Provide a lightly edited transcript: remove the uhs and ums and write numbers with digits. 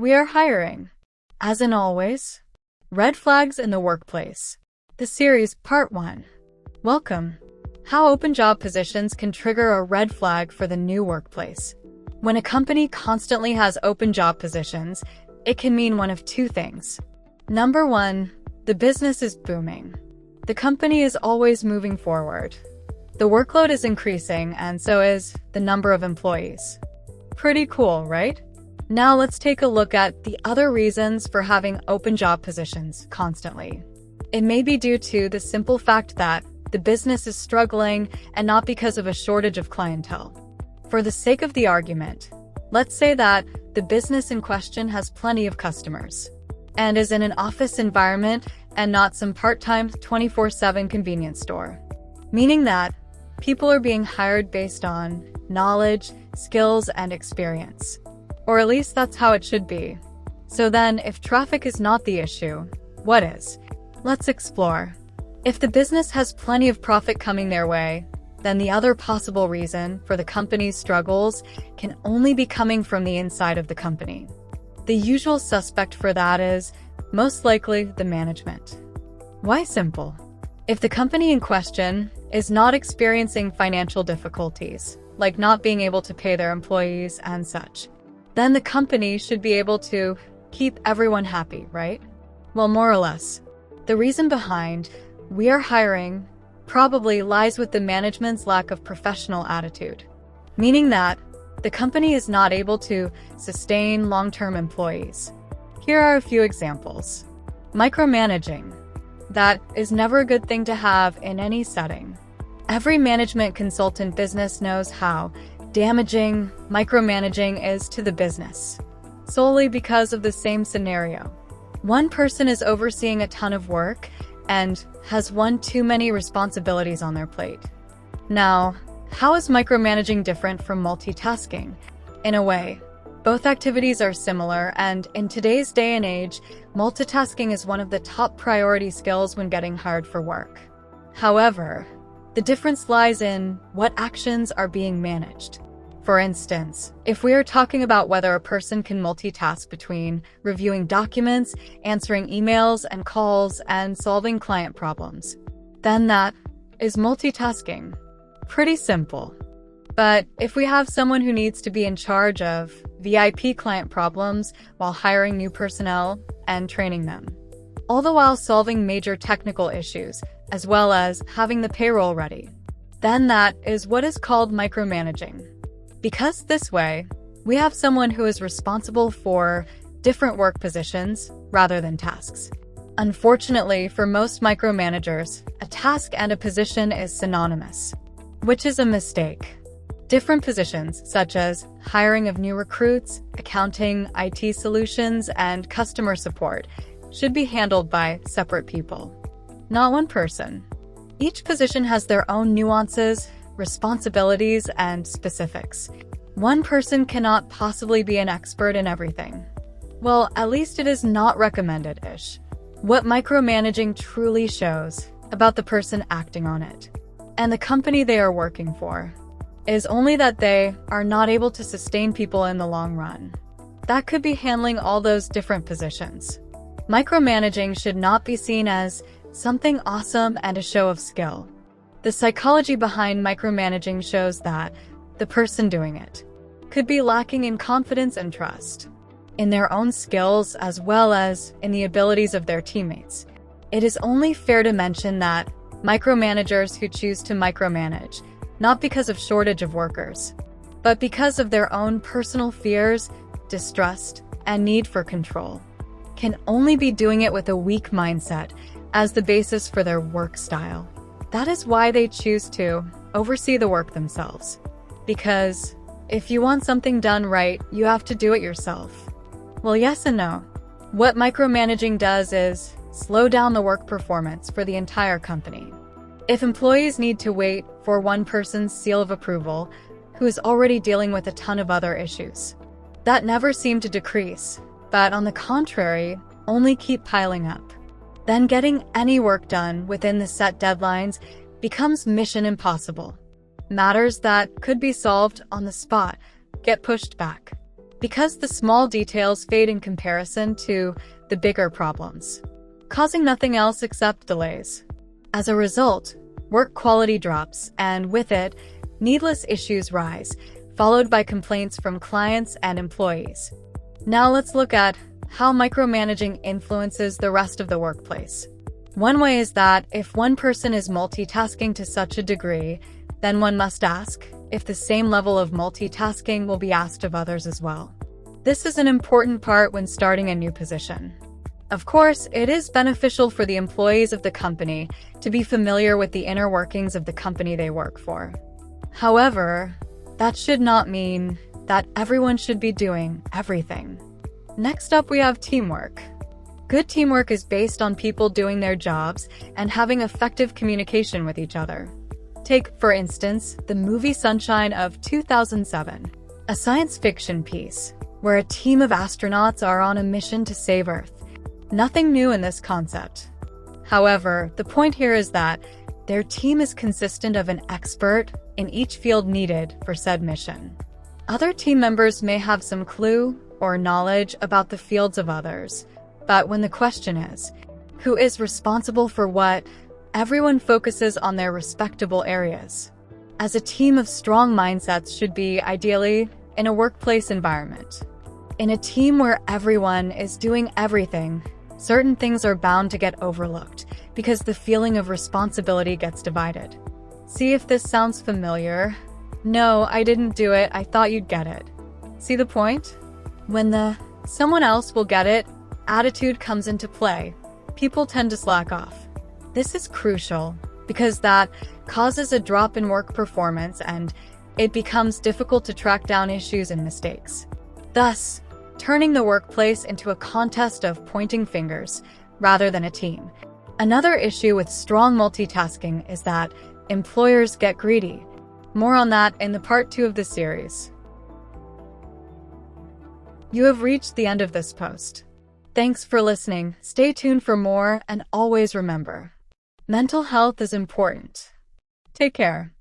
We are hiring. As in always, red flags in the workplace. The series Part 1. Welcome. How open job positions can trigger a red flag for the new workplace. When a company constantly has open job positions, it can mean one of two things. Number one, the business is booming. The company is always moving forward. The workload is increasing, and so is the number of employees. Pretty cool, right? Now let's take a look at the other reasons for having open job positions constantly. It may be due to the simple fact that the business is struggling and not because of a shortage of clientele. For the sake of the argument, let's say that the business in question has plenty of customers and is in an office environment and not some part-time 24/7 convenience store. Meaning that people are being hired based on knowledge, skills, and experience. Or at least that's how it should be. So then, if traffic is not the issue, what is? Let's explore. If the business has plenty of profit coming their way, then the other possible reason for the company's struggles can only be coming from the inside of the company. The usual suspect for that is, most likely, the management. Why simple? If the company in question is not experiencing financial difficulties, like not being able to pay their employees and such, then the company should be able to keep everyone happy, right? Well, more or less. The reason behind "we are hiring" probably lies with the management's lack of professional attitude, meaning that the company is not able to sustain long-term employees. Here are a few examples. Micromanaging. That is never a good thing to have in any setting. Every management consultant business knows how damaging micromanaging is to the business, solely because of the same scenario. One person is overseeing a ton of work and has one too many responsibilities on their plate. Now, how is micromanaging different from multitasking? In a way, both activities are similar, and in today's day and age, multitasking is one of the top priority skills when getting hired for work. However, the difference lies in what actions are being managed. For instance, if we are talking about whether a person can multitask between reviewing documents, answering emails and calls, and solving client problems, then that is multitasking. Pretty simple. But if we have someone who needs to be in charge of VIP client problems while hiring new personnel and training them, all the while solving major technical issues, as well as having the payroll ready, then that is what is called micromanaging. Because this way, we have someone who is responsible for different work positions rather than tasks. Unfortunately, for most micromanagers, a task and a position is synonymous, which is a mistake. Different positions, such as hiring of new recruits, accounting, IT solutions, and customer support, should be handled by separate people, not one person. Each position has their own nuances, responsibilities, and specifics. One person cannot possibly be an expert in everything. Well, at least it is not recommended-ish. What micromanaging truly shows about the person acting on it, and the company they are working for, is only that they are not able to sustain people in the long run. That could be handling all those different positions. Micromanaging should not be seen as something awesome and a show of skill. The psychology behind micromanaging shows that the person doing it could be lacking in confidence and trust in their own skills as well as in the abilities of their teammates. It is only fair to mention that micromanagers who choose to micromanage, not because of shortage of workers, but because of their own personal fears, distrust, and need for control, can only be doing it with a weak mindset as the basis for their work style. That is why they choose to oversee the work themselves. Because if you want something done right, you have to do it yourself. Well, yes and no. What micromanaging does is slow down the work performance for the entire company. If employees need to wait for one person's seal of approval, who is already dealing with a ton of other issues, that never seemed to decrease, but on the contrary, only keep piling up. Then getting any work done within the set deadlines becomes mission impossible. Matters that could be solved on the spot get pushed back. because the small details fade in comparison to the bigger problems, causing nothing else except delays. As a result, work quality drops, and with it, needless issues rise, followed by complaints from clients and employees. Now let's look at how micromanaging influences the rest of the workplace. One way is that if one person is multitasking to such a degree, then one must ask if the same level of multitasking will be asked of others as well. This is an important part when starting a new position. Of course, it is beneficial for the employees of the company to be familiar with the inner workings of the company they work for. However, that should not mean that everyone should be doing everything. Next up, we have teamwork. Good teamwork is based on people doing their jobs and having effective communication with each other. Take, for instance, the movie Sunshine of 2007, a science fiction piece where a team of astronauts are on a mission to save Earth. Nothing new in this concept. However, the point here is that their team is consistent of an expert in each field needed for said mission. Other team members may have some clue or knowledge about the fields of others, but when the question is, who is responsible for what, everyone focuses on their respectable areas. As a team of strong mindsets should be, ideally, in a workplace environment. In a team where everyone is doing everything, certain things are bound to get overlooked because the feeling of responsibility gets divided. See if this sounds familiar? No, I didn't do it, I thought you'd get it. See the point? When the someone else will get it attitude comes into play, people tend to slack off. This is crucial because that causes a drop in work performance and it becomes difficult to track down issues and mistakes, thus turning the workplace into a contest of pointing fingers rather than a team. Another issue with strong multitasking is that employers get greedy. More on that in the part 2 of this series. You have reached the end of this post. Thanks for listening. Stay tuned for more, and always remember, mental health is important. Take care.